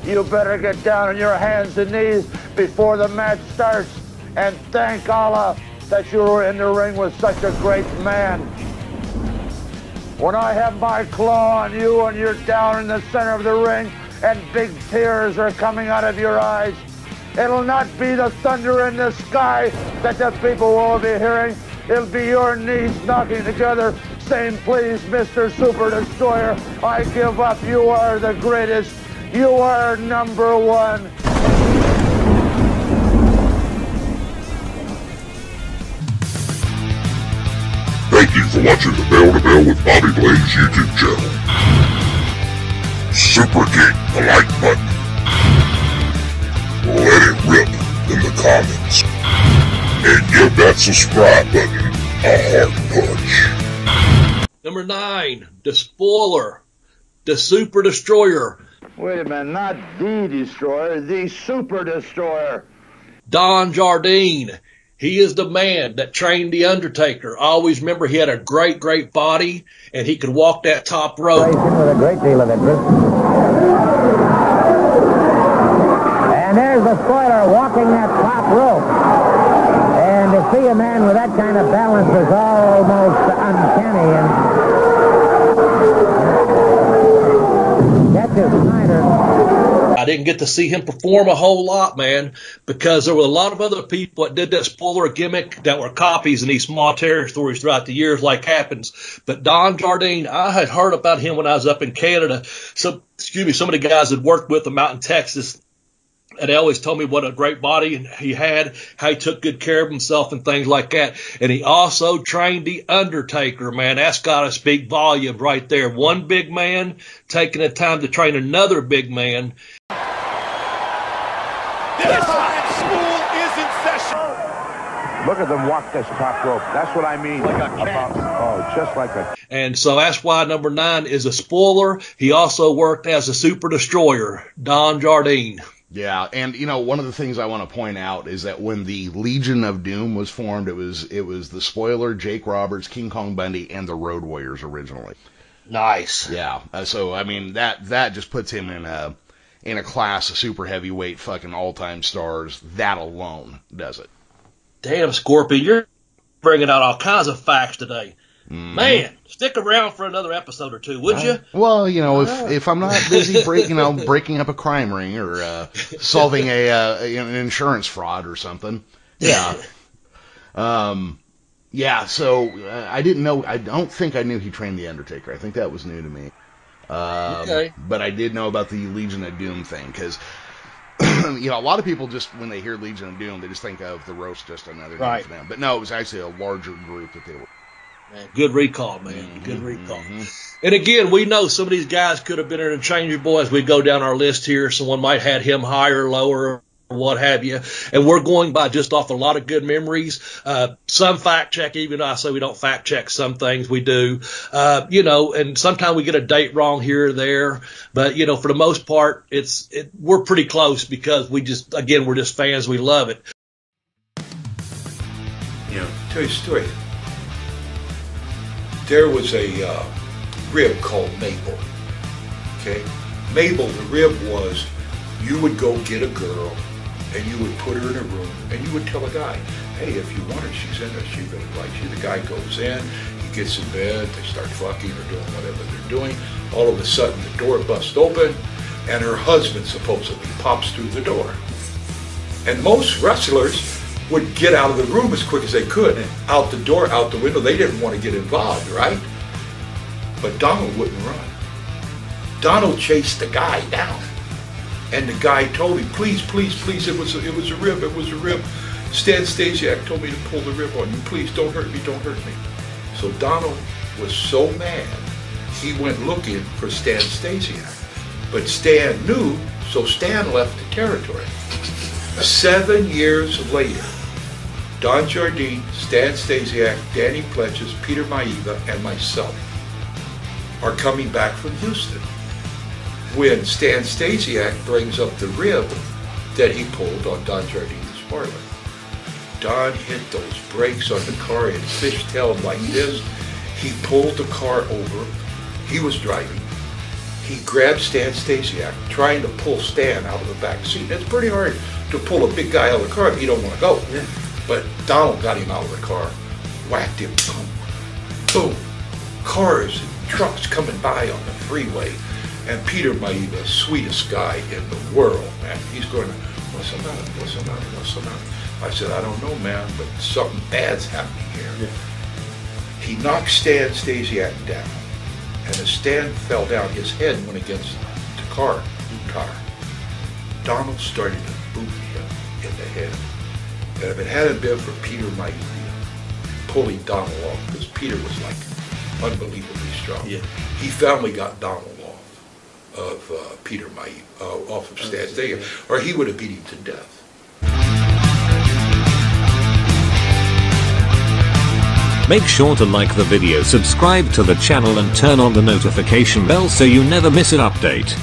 You better get down on your hands and knees before the match starts and thank Allah that you were in the ring with such a great man. When I have my claw on you and you're down in the center of the ring and big tears are coming out of your eyes, it'll not be the thunder in the sky that the people will be hearing. It'll be your knees knocking together, saying, please, Mr. Super Destroyer, I give up. You are the greatest. You are number one. Thank you for watching the Bell to Bell with Bobby Blaze YouTube channel. Super kick the like button. Let it rip in the comments. And give that subscribe button a hard punch. Number 9, the spoiler, the Super Destroyer. Wait a minute, not the Destroyer, the Super Destroyer. Don Jardine. He is the man that trained The Undertaker. I always remember he had a great, great body, and he could walk that top rope. With a great deal of interest. And there's the spoiler walking that top rope. And to see a man with that kind of balance is almost uncanny. And that's his Snyder. I didn't get to see him perform a whole lot, man, because there were a lot of other people that did that spoiler gimmick that were copies in these small territories throughout the years, like happens. But Don Jardine, I had heard about him when I was up in Canada. Some of the guys that worked with him out in Texas, and they always told me what a great body he had, how he took good care of himself and things like that. And he also trained The Undertaker, man. That's got to speak volume right there. One big man taking the time to train another big man. Look at them walk this top rope. That's what I mean. Like a cat. Just like a... And so that's why number 9 is a spoiler. He also worked as a Super Destroyer, Don Jardine. Yeah, and you know, one of the things I want to point out is that when the Legion of Doom was formed, it was the spoiler, Jake Roberts, King Kong Bundy, and the Road Warriors originally. Nice. Yeah. So I mean that just puts him in a class of super heavyweight fucking all-time stars. That alone does it. Damn, Scorpion, you're bringing out all kinds of facts today. Man, stick around for another episode or two, would you? Well, you know, if I'm not busy breaking up a crime ring or solving an insurance fraud or something. Yeah. Yeah, so I didn't know. I don't think I knew he trained The Undertaker. I think that was new to me. Okay. But I did know about the Legion of Doom thing, because you know, a lot of people just, when they hear Legion of Doom, they just think of the roast, just another name for them. But no, it was actually a larger group that they were. Man, good recall, man. Good recall. And again, we know some of these guys could have been interchangeable as we go down our list here. Someone might have had him higher, lower, or what have you. And we're going by just off a lot of good memories. Some fact check, even though I say we don't fact check some things, we do. You know, and sometimes we get a date wrong here or there. But, you know, for the most part, we're pretty close because we're just fans. We love it. You know, tell you a story. There was a rib called Mabel. Okay? Mabel, the rib was, you would go get a girl and you would put her in a room and you would tell a guy, hey, if you want her, she's in there, she really likes you. The guy goes in, he gets in bed, they start fucking or doing whatever they're doing. All of a sudden the door busts open and her husband supposedly pops through the door. And most wrestlers would get out of the room as quick as they could, and out the door, out the window. They didn't want to get involved, right? But Donald wouldn't run. Donald chased the guy down. And the guy told him, please, please, please, it was a rib, it was a rib. Stan Stasiak told me to pull the rib on you. Please, don't hurt me, don't hurt me. So Donald was so mad, he went looking for Stan Stasiak. But Stan knew, so Stan left the territory. 7 years later, Don Jardine, Stan Stasiak, Danny Pletches, Peter Maiva, and myself are coming back from Houston when Stan Stasiak brings up the rib that he pulled on Don Jardine's spoiler. Don hit those brakes on the car and fishtailed like this. He pulled the car over. He was driving. He grabbed Stan Stasiak, trying to pull Stan out of the back seat. It's pretty hard to pull a big guy out of the car if you don't want to go. Yeah. But Donald got him out of the car, whacked him, boom, boom. Cars and trucks coming by on the freeway. And Peter Maivia, sweetest guy in the world, man. He's going, what's the matter? What's the matter? What's the matter? I said, I don't know, man, but something bad's happening here. Yeah. He knocked Stan Stasiak down. And as Stan fell down, his head went against the car. Donald started to boot him in the head. And if it hadn't been for Peter Maivia pulling Donald off, because Peter was like unbelievably strong, he finally got Donald off of Peter Maivia, off of Stan Stasiak, or he would have beat him to death. Make sure to like the video, subscribe to the channel and turn on the notification bell so you never miss an update.